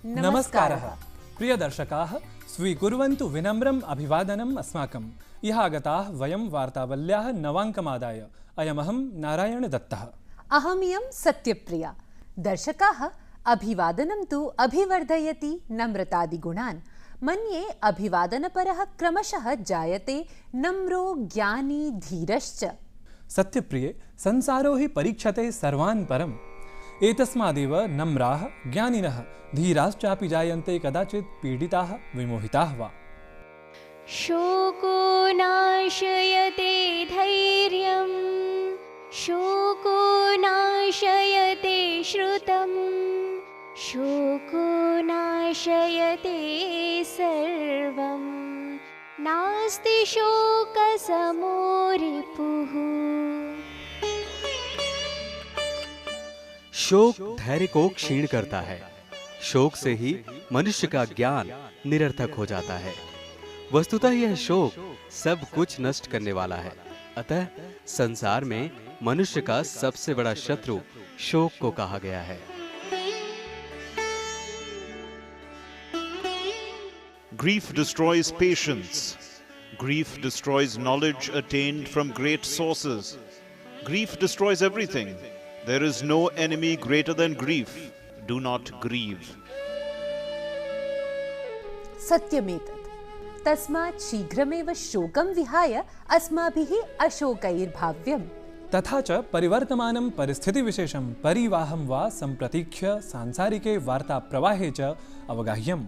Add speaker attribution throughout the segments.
Speaker 1: नमस्कारः प्रिय दर्शकाः स्वीकुर्वन्तु विनम्रम् अभिवादनम् अस्माकं इह आगताः वयं वार्तावल्याः नवाङ्कमादाय अयमहं नारायणदत्तः
Speaker 2: अहमियं सत्यप्रिया। दर्शकाः अभिवादनं तु अभिवर्धयति नम्रतादिगुणान्। मन्ये अभिवादनपरः क्रमशः जायते नम्रो ज्ञानी धीरश्च।
Speaker 1: सत्यप्रिये संसारो हि परीक्षते सर्वान् परम् एतस्मादेव नम्राः ज्ञानिनः धीराश्चापि जायन्ते कदाचित् पीडिताः विमोहिताः वा।
Speaker 3: शोको नाशयते धैर्यं शोको नाशयते श्रुतं शोको नाशयते सर्वं नास्ति शोकसमो रिपुः।
Speaker 4: शोक धैर्य को क्षीण करता है। शोक से ही मनुष्य का ज्ञान निरर्थक हो जाता है। वस्तुतः यह शोक सब कुछ नष्ट करने वाला है। अतः संसार में मनुष्य का सबसे बड़ा शत्रु शोक को कहा गया है।
Speaker 5: Grief destroys patience. Grief destroys knowledge attained from great sources. Grief destroys everything. There is no enemy greater than grief. Do not grieve.
Speaker 2: सत्यमेतत्। तस्मात् शीघ्रमेव शोकं विहाय अस्माभिः अशोकैर्भाव्यम्।
Speaker 1: तथा च परिवर्तमानं परिस्थितिविशेषं परिवाहं वा सम्प्रतीक्ष्य सांसारिके वार्ताप्रवाहे च अवगाह्यम्।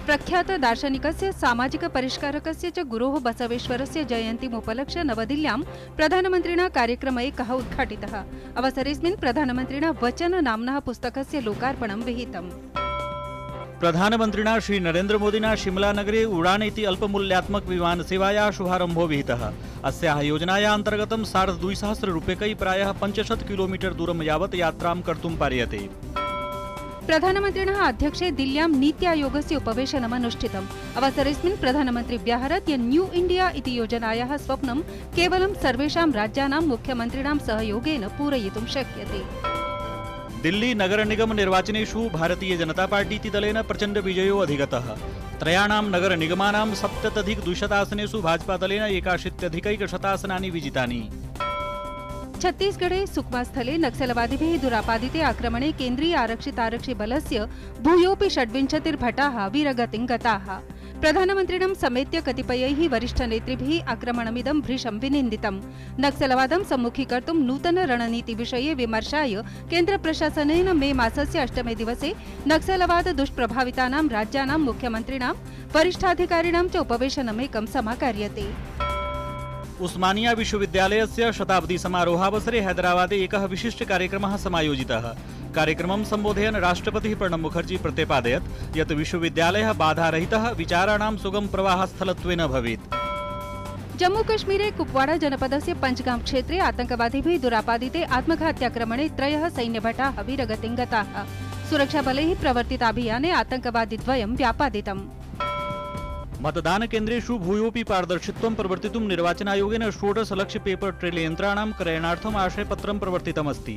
Speaker 6: प्रख्यात दार्शनिकस्य सामाजिक परिष्कारकस्य च गुरोः बसवेश्वरस्य जयन्तीमुपलक्ष्य नवदिल्ल्यां प्रधानमन्त्रिणा कार्यक्रमैकः उद्घाटितः। अवसरेऽस्मिन् प्रधानमन्त्रिणा वचन नाम्नः पुस्तकस्य लोकार्पणं विहितम्।
Speaker 7: प्रधानमन्त्रिणा श्री नरेन्द्र मोदिना शिमला नगरे उड़ान इति अल्पमूल्यात्मक विमान सेवायाः शुभारम्भो विहितः। अस्याः योजनायाः अन्तर्गतं 250 रूप्यकैः प्रायः 500 किलोमीटर दूरं यावत् यात्रां कर्तुं पार्यते।
Speaker 6: प्रधानमन्त्रिणः अध्यक्षे दिल्ल्यां नीति आयोगस्य उपवेशनम् अनुष्ठितम्। अवसरेऽस्मिन् प्रधानमन्त्री व्याहरत् यत् न्यू इण्डिया इति योजनायाः स्वप्नं केवलं सर्वेषां राज्यानां मुख्यमन्त्रिणां सहयोगेन पूरयितुं शक्यते।
Speaker 7: दिल्ली नगर निगम निर्वाचनेषु भारतीय जनता पार्टी इति दलेन प्रचण्ड विजयो अधिगतः। त्रयाणां नगर निगमानां 70+ आसनेषु भाजपा दलेन 81+ आसनानि विजितानि।
Speaker 6: छत्तीसगढ़े सुकमा स्थले नक्सलवादिभिः दुरापादिते आक्रमणे केन्द्रीय आरक्षि बलस्य भूयोऽपि 26 भटाः वीरगतिं गताः। प्रधानमन्त्रिणं समेत्य कतिपयैः वरिष्ठनेतृभिः आक्रमणमिदं भृशं विनिन्दितम्। नक्सलवादं सम्मुखीकर्तुं नूतन रणनीतिविषये विमर्शाय केन्द्रप्रशासनेन मे मासस्य 8मे दिवसे नक्सलवाद दुष्प्रभावितानां राज्यानां मुख्यमन्त्रिणां वरिष्ठाधिकारिणां च उपवेशनमेकं समाकार्यते।
Speaker 7: उस्मानिया विश्वविद्यालयस्य शताब्दी समारोहावसरे हैदराबादे एकः विशिष्ट कार्यक्रमः समायोजितः। कार्यक्रमं सम्बोधयन् राष्ट्रपतिः प्रणब मुखर्जी प्रत्यपादयत् यत् विश्वविद्यालयः बाधारहितः विचाराणां सुगम प्रवाहस्थलत्वेन भवेत्।
Speaker 6: जम्मूकश्मीरे कुपवाड़ा जनपदस्य पंचगाम क्षेत्रे आतंकवादिभिः दुरापादिते आत्मघात्याक्रमणे 3 सैन्यभटाः वीरगतिं गताः। सुरक्षाबलैः प्रवर्तिताभियाने आतंकवादिद्वयं व्यापादितम्।
Speaker 7: मतदान केन्द्रेषु भूयोऽपि पारदर्शित्वं प्रवर्तितुं निर्वाचनायोगेन 16 लक्ष पेपर ट्रेल यन्त्राणां क्रयणार्थम् आशयपत्रं प्रवर्तितमस्ति।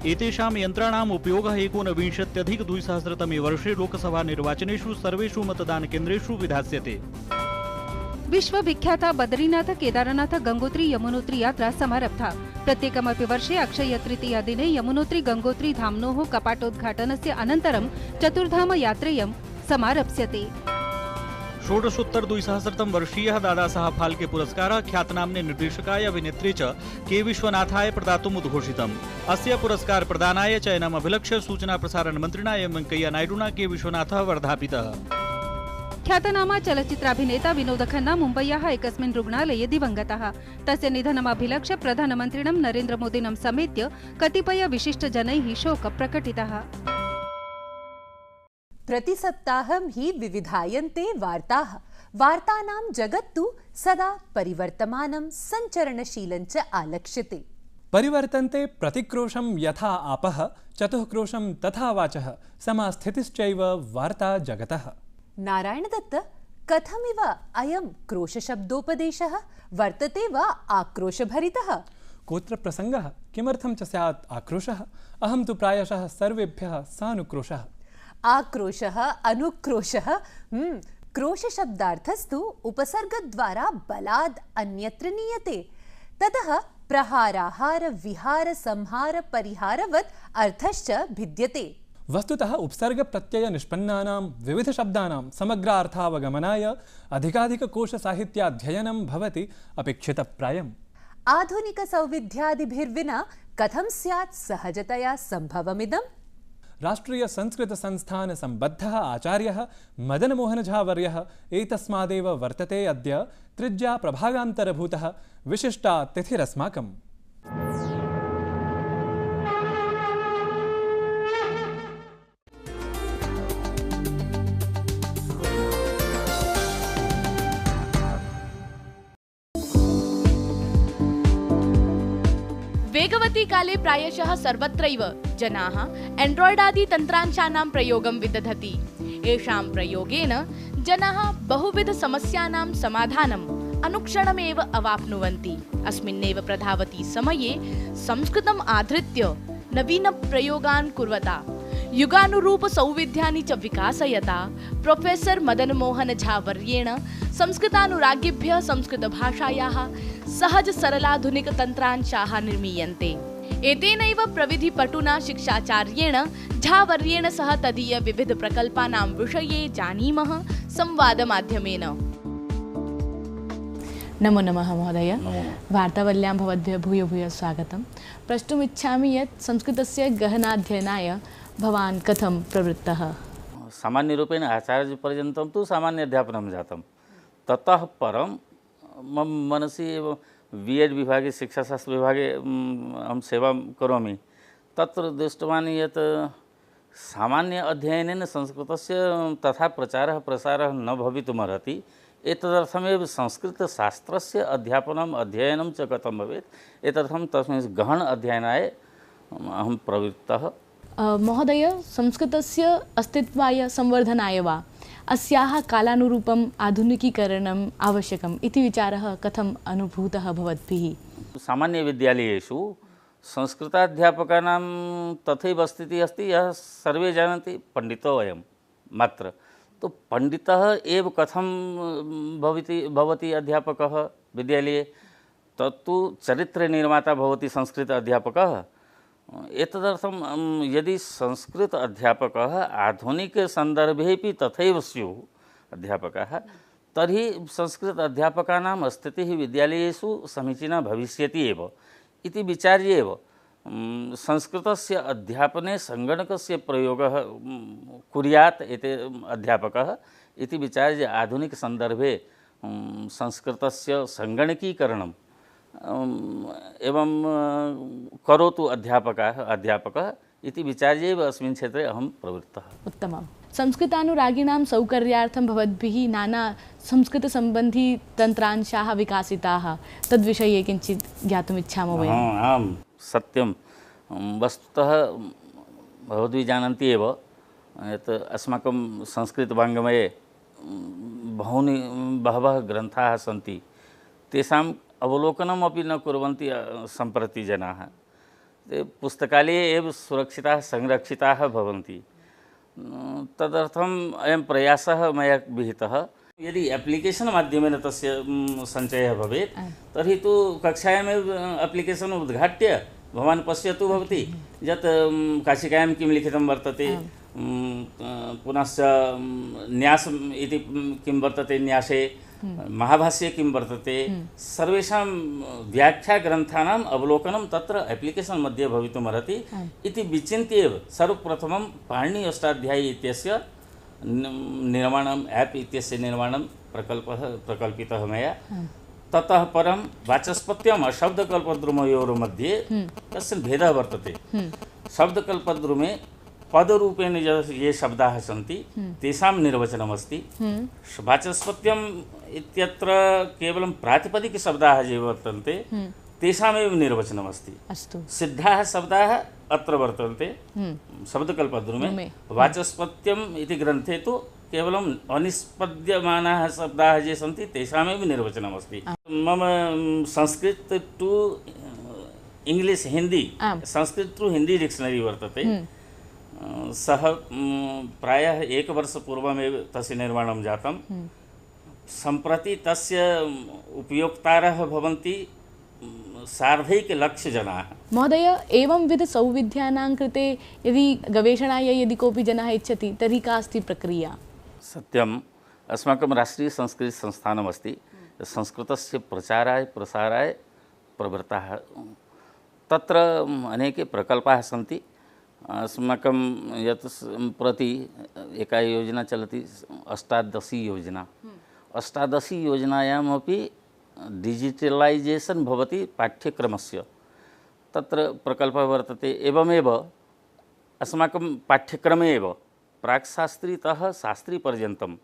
Speaker 7: एतेषां यन्त्राणाम् उपयोगः 19+2000तमे वर्षे लोकसभा निर्वाचनेषु सर्वेषु मतदान केन्द्रेषु विधास्यते।
Speaker 6: विश्वविख्याता बद्रीनाथ केदारनाथ गंगोत्री यमुनोत्री यात्रा समारब्धा। प्रत्येकमपि वर्षे अक्षय तृतीया दिने यमुनोत्री गंगोत्री धाम्नोः कपाटोद्घाटनस्य अनन्तरं चतुर्धाम यात्रेयं समारप्स्यते।
Speaker 7: 16उत्तर-2000 वर्षीयः दादासाहेब फाल्के पुरस्कारः ख्यातनाम्ने निर्देशकाय अभिनेत्रे च के विश्वनाथाय प्रदातुम् उद्घोषितम्। अस्य पुरस्कार प्रदानाय चयनम् अभिलक्ष्य सूचना प्रसारण मन्त्रिणा एम वेंकैया नायडुना के विश्वनाथः वर्धापितः।
Speaker 6: ख्यातनामा चलच्चित्राभिनेता विनोद खन्ना मुम्बय्याः एकस्मिन् रुग्णालये दिवङ्गतः। तस्य निधनम् अभिलक्ष्य प्रधानमन्त्रिणं नरेन्द्र मोदिनं समेत्य कतिपय विशिष्टजनैः शोकः प्रकटितः।
Speaker 2: प्रतिसप्ताहं हि विविधायन्ते वार्ताः। वार्तानां जगत्तु सदा परिवर्तमानं सञ्चरणशीलं च आलक्ष्यते।
Speaker 1: परिवर्तन्ते प्रतिक्रोशं यथा आपः चतुःक्रोशं तथा वाचः समास्थितिश्चैव वार्ता जगतः।
Speaker 2: नारायणदत्त, कथमिव अयं क्रोशशब्दोपदेशः वर्तते वा आक्रोशभरितः?
Speaker 1: कोत्र प्रसङ्गः किमर्थं च स्यात् आक्रोशः अहं तु प्रायशः सर्वेभ्यः सानुक्रोशः
Speaker 2: आक्रोशः अनुक्रोशः क्रोश शब्दार्थस्तु उपसर्गद्वारा बलाद् अन्यत्र नीयते ततः प्रहाराहार विहार संहार परिहारवत् अर्थश्च भिद्यते
Speaker 1: वस्तुतः उपसर्ग प्रत्यय निष्पन्नानां विविध शब्दानां समग्रार्थावगमनाय अधिकाधिककोशसाहित्याध्ययनं भवति अपेक्षितप्रायम्
Speaker 2: आधुनिक सौविध्यादिभिर्विना कथं स्यात् सहजतया सम्भवमिदम्
Speaker 1: राष्ट्रीय संस्कृत संस्थान संबद्धः आचार्यः मदन मोहन झा वर्यः एतस्मादेव वर्तते अद्य त्रिज्या प्रभागान्तरभूतः विशिष्टा तिथिरस्माकम्
Speaker 8: वेगवती काले प्रायशः सर्वत्रैव जनाः एंड्रॉयड आदि तन्त्रांशानां प्रयोगं विदधति। एषां प्रयोगेन जनाः बहुविध समस्यानां समाधानम् अनुक्षणमेव अवाप्नुवन्ति। अस्मिन्नेव प्रधावति समये संस्कृतम् आधृत्य नवीन प्रयोगान् कुर्वता युगानुरूप सौविध्यानि च विकासयता प्रोफेसर मदन मोहन झा वर्येण संस्कृतानुरागिभ्यः संस्कृतभाषायाः सहज सरलाधुनिक तन्त्रांशाः निर्मीयन्ते। एतेनैव प्रविधिपटुना शिक्षाचार्येण झा वर्येण सह तदीय विविध प्रकल्पानां विषये जानीमः संवादमाध्यमेन।
Speaker 9: नमो नमः महोदय। वार्तावल्यां भवद्भ्यः भूयो भूयः स्वागतं। प्रष्टुमिच्छामि यत् संस्कृतस्य गहनाध्ययनाय भवान् कथं प्रवृत्तः?
Speaker 10: सामान्यरूपेण आचार्यपर्यन्तं तु सामान्य अध्यापनं जातं। ततः परं मम मनसि एव बीएड विभागे शिक्षाशास्त्र विभागे अहं सेवां करोमि। तत्र दृष्टवान् यत् सामान्य अध्ययनेन संस्कृतस्य तथा प्रचारः प्रसारः न भवितुमर्हति। एतदर्थमेव संस्कृतशास्त्रस्य अध्यापनम् अध्ययनं च कथं भवेत् एतदर्थं तस्मिन् गहन अध्ययनाय अहं प्रवृत्तः।
Speaker 9: महोदय, संस्कृतस्य अस्तित्वाय संवर्धनाय वा अस्याः कालानुरूपम् आधुनिकीकरणम् आवश्यकम् इति विचारः कथम् अनुभूतः भवद्भिः?
Speaker 10: सामान्यविद्यालयेषु संस्कृताध्यापकानां तथैव स्थितिः अस्ति यः सर्वे जानन्ति पण्डितो वयं मात्र। तो पंडितः एव कथं भवति अध्यापकः विद्यालये तत्तु चरित्रनिर्माता भवति संस्कृत अध्यापकः। एतदर्थं यदि संस्कृत अध्यापकः आधुनिकसन्दर्भेपि तथैव स्युः अध्यापकाः तर्हि संस्कृत अध्यापकानां स्थितिः विद्यालयेषु समीचीना भविष्यति एव इति विचार्य एव संस्कृतस्य अध्यापने संगणकस्य प्रयोगः कुर्यात् एते अध्यापकः इति विचार्य आधुनिकसन्दर्भे संस्कृतस्य संगणकीकरणं एवं करोतु अध्यापकः इति विचार्य एव अस्मिन् क्षेत्रे अहं प्रवृत्तः।
Speaker 9: उत्तमं। संस्कृतानुरागिणां सौकर्यार्थं भवद्भिः नाना संस्कृतसम्बन्धी तन्त्रांशाः विकासिताः तद्विषये किञ्चित् ज्ञातुम् इच्छामः वयम्।
Speaker 10: आम् सत्यं। वस्तुतः भवद्भिः जानन्ति एव यत् अस्माकं संस्कृतवाङ्मये बहवः ग्रन्थाः सन्ति। तेषाम् अवलोकनमपि न कुर्वन्ति सम्प्रति जनाः। ते पुस्तकालये एव सुरक्षिताः संरक्षिताः भवन्ति। तदर्थम् अयं प्रयासः मया विहितः। यदि एप्लिकेशन् माध्यमेन तस्य सञ्चयः भवेत् तर्हि तु कक्षायामेव एप्लिकेशन् उद्घाट्य भवान् पश्यतु भवति यत् काशिकायां किं लिखितं वर्तते पुनश्च न्यासम् इति किं वर्तते न्यासे महाभाष्ये किं वर्तते सर्वेषां व्याख्याग्रन्थानाम् अवलोकनं तत्र एप्लिकेशन् मध्ये भवितुमर्हति इति विचिन्त्य एव सर्वप्रथमं पाणिनि अष्टाध्यायी इत्यस्य निर्माणम् ऐप् इत्यस्य निर्माणं प्रकल्पितः मया। ततः परं वाचस्पत्यं शब्दकल्पद्रुमयोर्मध्ये कश्चन भेदः वर्तते। शब्दकल्पद्रुमे पदरूपेण ये शब्दाः सन्ति तेषां निर्वचनमस्ति। वाचस्पत्यम् इत्यत्र केवलं प्रातिपदिकशब्दाः ये वर्तन्ते तेषामेव निर्वचनमस्ति।
Speaker 9: अस्तु।
Speaker 10: सिद्धाः शब्दाः अत्र वर्तन्ते शब्दकल्पद्रुमे। वाचस्पत्यम् इति ग्रन्थे तु केवलम् अनिष्पद्यमानाः शब्दाः ये सन्ति तेषामेव निर्वचनमस्ति। मम संस्कृत टु इंग्लिश हिंदी
Speaker 9: आम्।
Speaker 10: संस्कृत टु हिंदी डिक्षनरी वर्तते सः प्रायः एकवर्षपूर्वमेव तस्य निर्माणं जातं सम्प्रति तस्य उपयोक्तारः भवन्ति सार्धैकलक्षजनाः।
Speaker 9: महोदय एवंविध सौविध्यानां कृते यदि गवेषणाय यदि कोऽपि जनः इच्छति तर्हि का अस्ति प्रक्रिया?
Speaker 10: सत्यम् अस्माकं राष्ट्रीयसंस्कृतसंस्थानमस्ति संस्कृतस्य प्रचाराय प्रसाराय प्रवृत्ताः तत्र अनेके प्रकल्पाः सन्ति। अस्माकं यत् प्रति एका योजना चलति अष्टादशी योजना अष्टादशी योजनायामपि डिजिटलैजेशन् भवति पाठ्यक्रमस्य तत्र प्रकल्पः वर्तते। एवमेव अस्माकं पाठ्यक्रमे एव प्राक्शास्त्रीतः शास्त्रीपर्यन्तं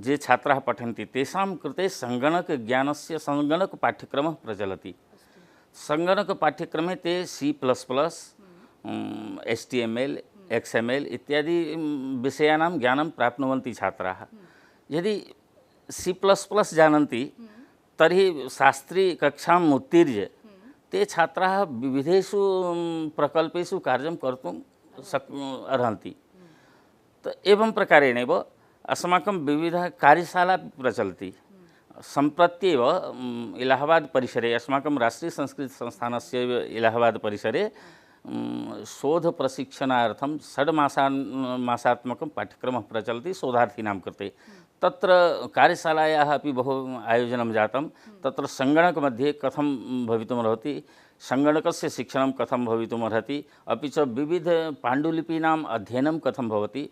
Speaker 10: ये छात्राः पठन्ति तेषां कृते सङ्गणकज्ञानस्य सङ्गणकपाठ्यक्रमः प्रचलति। सङ्गणकपाठ्यक्रमे ते C++, HTML, XML इत्यादि विषयाणां ज्ञानं प्राप्नुवन्ति छात्राः। यदि C++ जानन्ति तर्हि शास्त्रीकक्षाम् उत्तीर्य ते छात्राः विविधेषु प्रकल्पेषु कार्यं कर्तुं अर्हन्ति। एवं प्रकारेणैव अस्माकं विविधः कार्यशाला प्रचलति। सम्प्रत्येव इलाहाबाद परिसरे अस्माकं राष्ट्रीयसंस्कृतसंस्थानस्य इलाहाबाद परिसरे शोधप्रशिक्षणार्थं 6 मासात्मकं पाठ्यक्रमः प्रचलति शोधार्थीनां कृते। तत्र कार्यशालायाः अपि बहु आयोजनं जातं। तत्र सङ्गणकमध्ये कथं भवितुमर्हति, सङ्गणकस्य शिक्षणं कथं भवितुमर्हति, अपि च विविध पाण्डुलिपीनाम् अध्ययनं कथं भवति,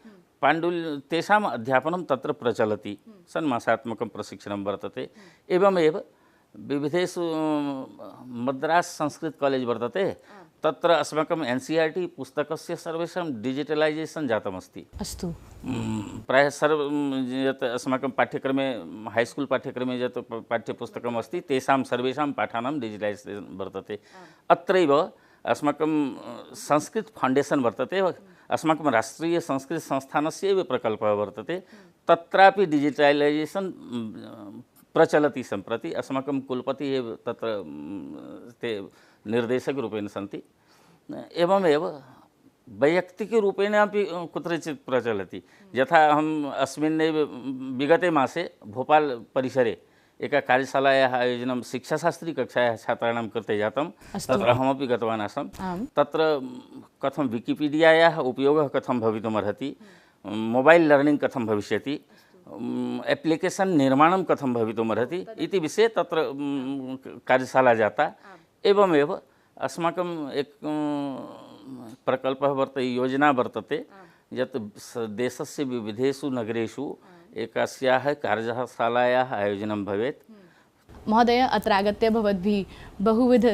Speaker 10: तेषाम् अध्यापनं तत्र प्रचलति। षण्मासात्मकं प्रशिक्षणं वर्तते। एवमेव विविधेषु मद्रास् संस्कृत कॉलेज वर्तते तत्र अस्माकं NCERT पुस्तकस्य सर्वेषां डिजिटलैजेशन् जातमस्ति।
Speaker 9: अस्तु।
Speaker 10: प्रायः यत् अस्माकं पाठ्यक्रमे हाईस्कूल् पाठ्यक्रमे यत् पाठ्यपुस्तकम् अस्ति तेषां सर्वेषां पाठानां डिजिटलैजेशन् वर्तते। अत्रैव अस्माकं संस्कृत फाउण्डेशन् वर्तते। अस्माकं राष्ट्रीयसंस्कृतसंस्थानस्य एव प्रकल्पः वर्तते। तत्रापि डिजिटलैजेशन् प्रचलति सम्प्रति। अस्माकं कुलपतिः एव तत्र ते निर्देशकरूपेण सन्ति। एवमेव वैयक्तिकरूपेण अपि कुत्रचित् प्रचलति। यथा अहम् अस्मिन्नेव विगते मासे भोपाल परिसरे एका कार्यशालायाः आयोजनं शिक्षाशास्त्रीकक्षायाः छात्राणां कृते जातं। तत्र अहमपि गतवान् आसम्। तत्र कथं विकिपीडियायाः उपयोगः कथं भवितुमर्हति, मोबाइल लर्निंग कथं भविष्यति, एप्लिकेशन् निर्माणं कथं भवितुमर्हति इति विषये तत्र कार्यशाला जाता। एवमेव अस्माकं एक प्रकल्पः वर्तते, योजना वर्तते यत् देशस्य विविधेषु नगरेषु एकस्याः कार्यशालायाः आयोजनं भवेत्।
Speaker 9: महोदय अत्र आगत्य भवद्भिः बहुविध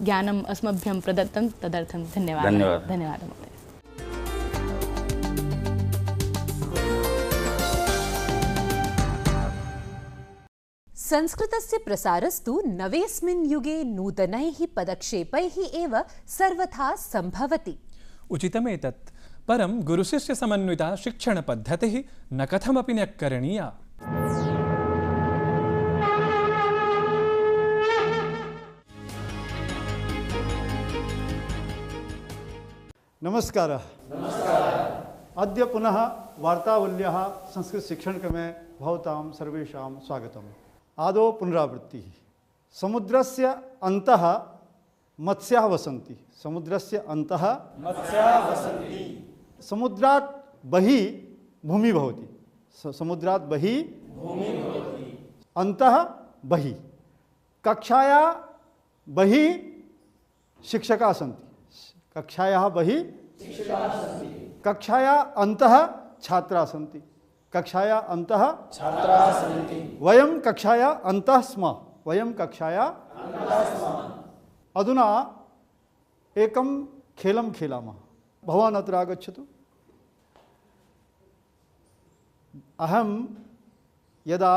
Speaker 9: ज्ञानम् अस्मभ्यं प्रदत्तं तदर्थं धन्यवादः। धन्यवादः महोदय।
Speaker 2: संस्कृतस्य प्रसारस्तु नवेस्मिन् युगे नूतनैः पदक्षेपैः एव सर्वथा सम्भवति।
Speaker 1: उचितमेतत्, परं गुरुशिष्य समन्विता शिक्षणपद्धतिः न कथमपि न करणीया।
Speaker 11: नमस्कारः। अद्य पुनः वार्तावल्याः संस्कृतशिक्षणक्रमे भवतां सर्वेषां स्वागतम्। आदौ पुनरावृत्तिः। समुद्रस्य अन्तः मत्स्याः वसन्ति। समुद्रस्य अन्तः मत्स्याः वसन्ति। समुद्रात् बहिः भूमिः भवति। समुद्रात् बहिः भूमिः भवति। अन्तः बहिः। कक्षायाः बहिः शिक्षकाः सन्ति। कक्षायाः बहिः शिक्षकाः सन्ति। कक्षायाः अन्तः छात्राः सन्ति। कक्षायाः अन्तः छात्राः सन्ति। वयं कक्षायाः अन्तः स्मः। वयं कक्षायाः अन्तः स्मः। अधुना एकं खेलं खेलामः। भवान् अत्र आगच्छतु। अहं यदा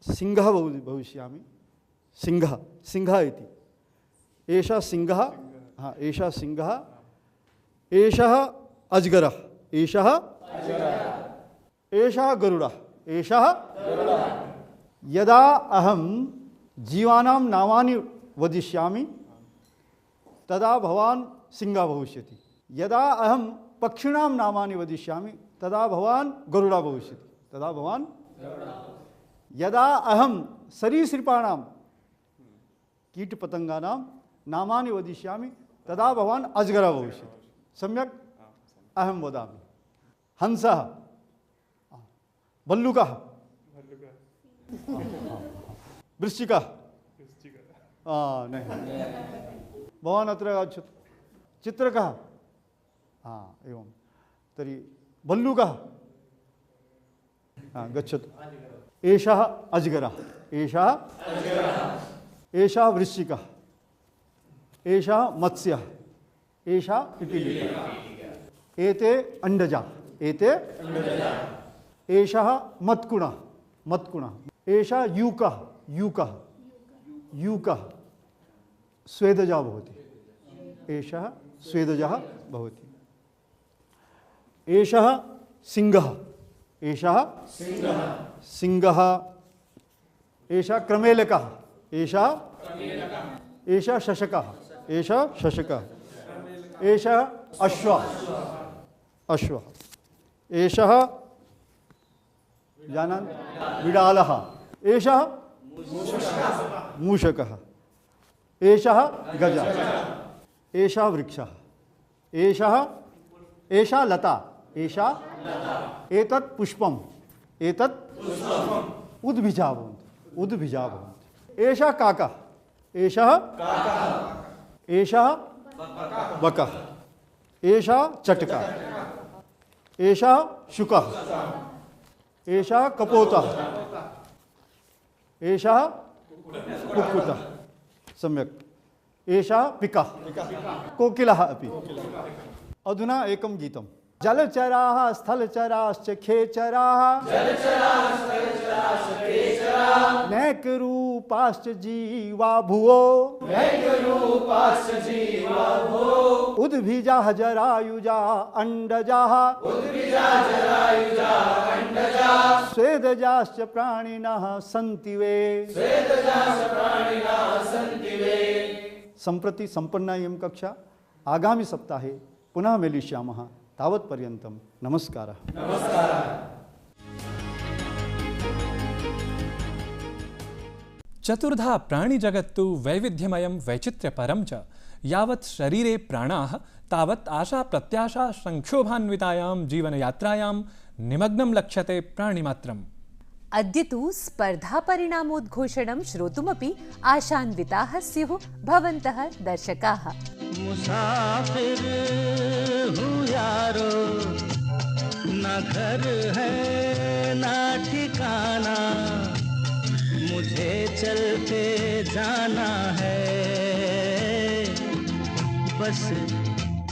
Speaker 11: सिंहः भविष्यामि, सिंहः इति, एषः सिंहः, एषः सिंहः, एषः अजगरः, एषः गरुडः, एषः यदा अहं जीवानां नामानि वदिष्यामि तदा भवान् सिंहः भविष्यति। यदा अहं पक्षिणां नामानि वदिष्यामि तदा भवान् गरुडः भविष्यति। तदा भवान् यदा अहं सरीसृपाणां कीटपतङ्गानां नामानि वदिष्यामि तदा भवान् अजगरः भविष्यति। सम्यक् अहं वदामि। हंसः, भल्लुकः, वृश्चिकः, नहीं भवान् अत्र आगच्छतु। चित्रकः, एवं तर्हि भल्लुकः गच्छतु। एषः अजगरः, एषः वृश्चिकः, एषः मत्स्यः, एषः पिपीलिका, एते अंडजा, एषः मत्कुणः, एषः यूकः स्वेदजा भवति, एषः स्वेदजः भवति। एषः सिंहः, एषः क्रमेलकः, एषः शशकः, एषः अश्वः, एषः जानामि बिडालः, एषः मूषकः, एषः गजः, एषः वृक्षः, एषा लता, एतत् पुष्पम्, उद्भिजा भवन्ति। एषः काकः, एषः बकः, एषः चटकः, एषः शुकः, एषः कपोतः, एषः कुक्कुटः। सम्यक्। एषः पिकः, कोकिलः अपि। अधुना एकं गीतं। जलचराः स्थलचराश्च खेचराः, नैकरूपाश्च जीवा भुवो, उद्भिजाः जरायुजा अंडजाः, स्वेदजाश्च प्राणिनः सन्ति वे। सम्प्रति सम्पन्ना इयं कक्षा। आगामि सप्ताहे पुनः मेलिष्यामः। तावत्पर्यन्तं नमस्कारः।
Speaker 1: चतुर्धा प्राणिजगत्तु वैविध्यमयं वैचित्र्यपरं च। यावत् शरीरे प्राणाः तावत् आशा प्रत्याशा संक्षोभान्वितायां जीवनयात्रायां निमग्नं लक्ष्यते प्राणिमात्रम्।
Speaker 2: अद्य तु स्पर्धापरिणामोद्घोषणं श्रोतुमपि आशान्विताः स्युः भवन्तः दर्शकाः।
Speaker 12: मुसाफिर हूँ यारो, न घर है न ठिकाना, मुझे चलते जाना है, बस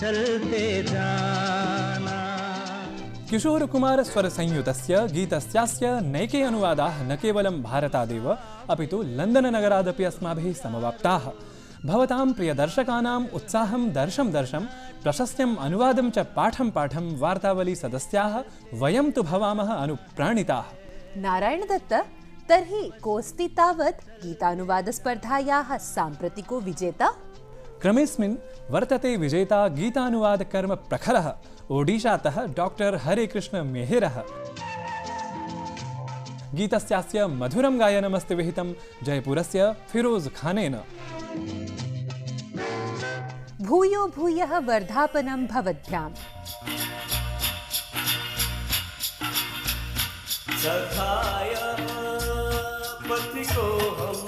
Speaker 12: चलते जाना।
Speaker 1: किशोर कुमार स्वर संयुतस्य गीतस्यास्य नैके अनुवादाः न केवलं भारतादेव अपि तु लण्डन नगरादपि अस्माभिः समवाप्ताः। भवतां प्रियदर्शकानाम् उत्साहं दर्शं प्रशस्त्यम् अनुवादं च पाठं वार्तावली सदस्याः वयं तु भवामः अनुप्राणिताः।
Speaker 2: नारायण दत्त, तर्हि कोऽस्ति तावत् गीतानुवादस्पर्धायाः साम्प्रतिको विजेता?
Speaker 1: क्रमेऽस्मिन् वर्तते विजेता गीतानुवादकर्म प्रखरः ओडिशातः डॉक्टर हरेकृष्ण मेहेरः। गीतस्यास्य मधुरं गायनमस्ति विहितं जयपुरस्य फिरोज खानेन।
Speaker 2: भूयो भूयः वर्धापनं भवद्भ्याम्।
Speaker 12: सखाय पथिकोऽहं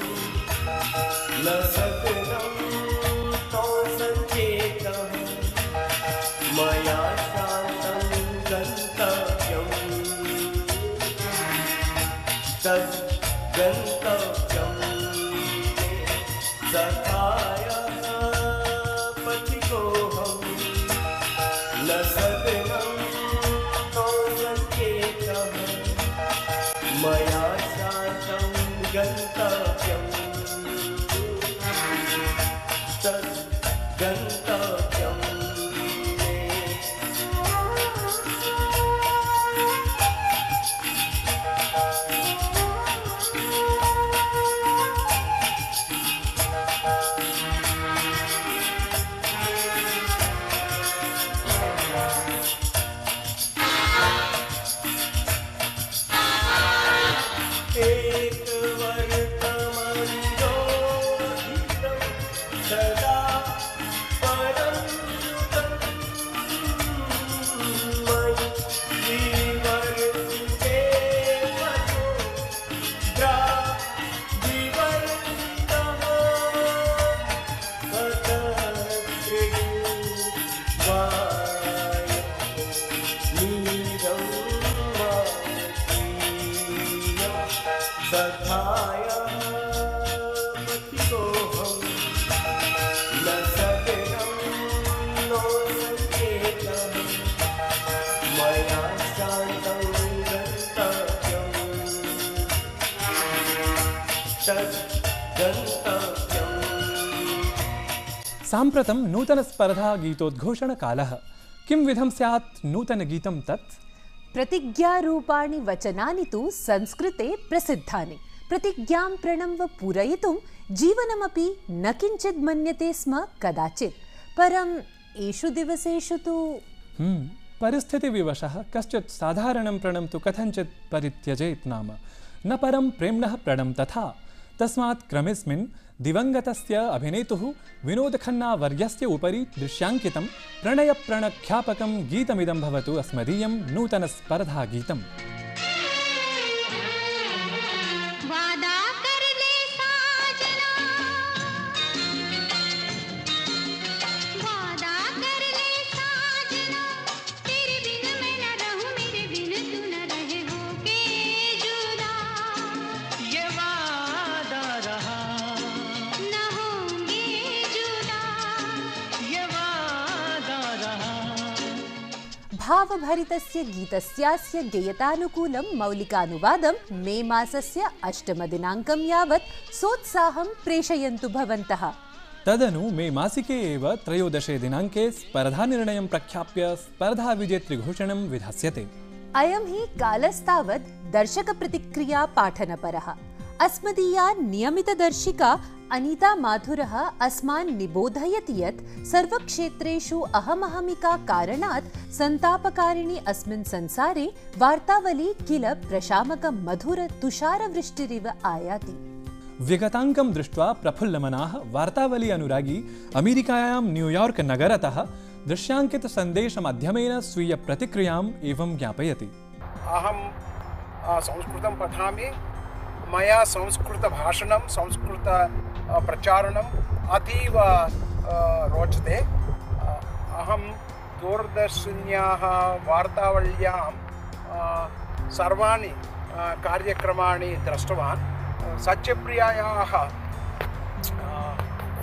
Speaker 12: न सकलं तो सचेतः, मया शान्तं गन्तव्यं तद् गन्तव्यं। सखाय पथिकोऽहं न सकलं तो सचेतः, मया शान्तं गन्तव्यं तद् गन्तव्यं मे। सदा परं मयि विवर्तिते पदो विवर्तितः वाय नीरं सखाय पतिकोऽहं न सदनं नो सङ्केतः मया शान्तं गन्तव्यं तद् गन्तव्यम्।
Speaker 1: साम्प्रतं नूतनस्पर्धा गीतोद्घोषणकालः। किं विधं स्यात् नूतनगीतं तत्?
Speaker 2: प्रतिज्ञारूपाणि वचनानि तु संस्कृते प्रसिद्धानि। प्रतिज्ञां प्रणम्य पूरयितुं जीवनमपि न किञ्चित् मन्यते स्म कदाचित्। परम् एषु दिवसेषु तु
Speaker 1: परिस्थितिविवशः कश्चित् साधारणं प्रणं तु कथञ्चित् परित्यजेत् नाम न परं प्रेम्णः प्रणं तथा। तस्मात् क्रमेऽस्मिन् दिवङ्गतस्य अभिनेतुः विनोदखन्नावर्यस्य उपरि दृश्याङ्कितं प्रणयप्रणख्यापकं गीतमिदं भवतु अस्मदीयं नूतनस्पर्धागीतम्।
Speaker 2: भावभरितस्य गीतस्यास्य गेयतानुकूलं मौलिकानुवादं मे मासस्य 8 दिनाङ्कं यावत् सोत्साहं प्रेषयन्तु भवन्तः।
Speaker 1: तदनु मे मासिके एव 13 दिनाङ्के स्पर्धानिर्णयं प्रख्याप्य स्पर्धाविजेतृघोषणं विधास्यते।
Speaker 2: अयं हि कालस्तावत् दर्शकप्रतिक्रिया पाठनपरः। अस्मदीया नियमितदर्शिका अनीता माथुरः अस्मान् निबोधयति यत् सर्वक्षेत्रेषु अहमहमिका कारणात् सन्तापकारिणी अस्मिन् संसारे वार्तावली किल प्रशामक मधुर तुषारवृष्टिरिव आयाति।
Speaker 1: विगताङ्कं दृष्ट्वा प्रफुल्लमनाः वार्तावली अनुरागी अमेरिकायां न्यूयार्क नगरतः दृश्याङ्कितसन्देशमाध्यमेन स्वीयप्रतिक्रियाम् एवं ज्ञापयति।
Speaker 13: अहं संस्कृतं पठामि। मया संस्कृतभाषणं संस्कृतप्रचारणम् अतीव रोचते। अहं दूरदर्शिन्याः वार्तावल्यां सर्वाणि कार्यक्रमाणि दृष्टवान्। सत्यप्रियायाः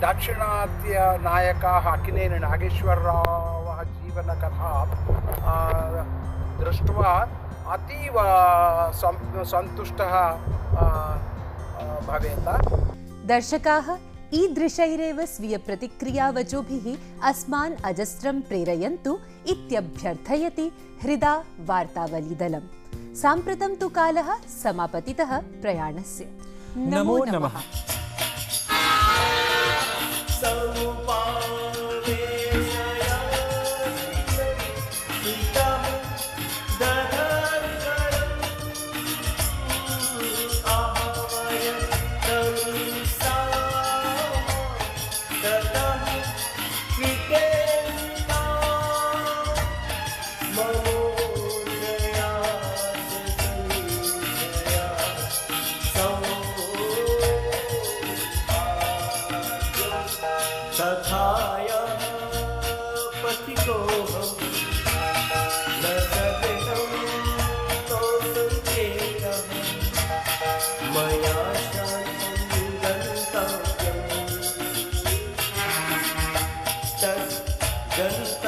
Speaker 13: दाक्षिणात्यनायकाः अक्किनेनि नागेश्वररावः जीवनकथा दृष्ट्वा अतीव सन्तुष्टः भवेत्।
Speaker 2: दर्शकाः ईदृशैरेव स्वीयप्रतिक्रियावचोभिः अस्मान् अजस्रं प्रेरयन्तु इत्यभ्यर्थयति हृदा वार्तावलीदलम्। साम्प्रतं तु कालः समापतितः प्रयाणस्य। नमो नमः।
Speaker 12: सखाय पतिकोऽहं न सदनं नो सङ्केतः मया शान्तं गन्तव्यं तद् गन्तव्यम्।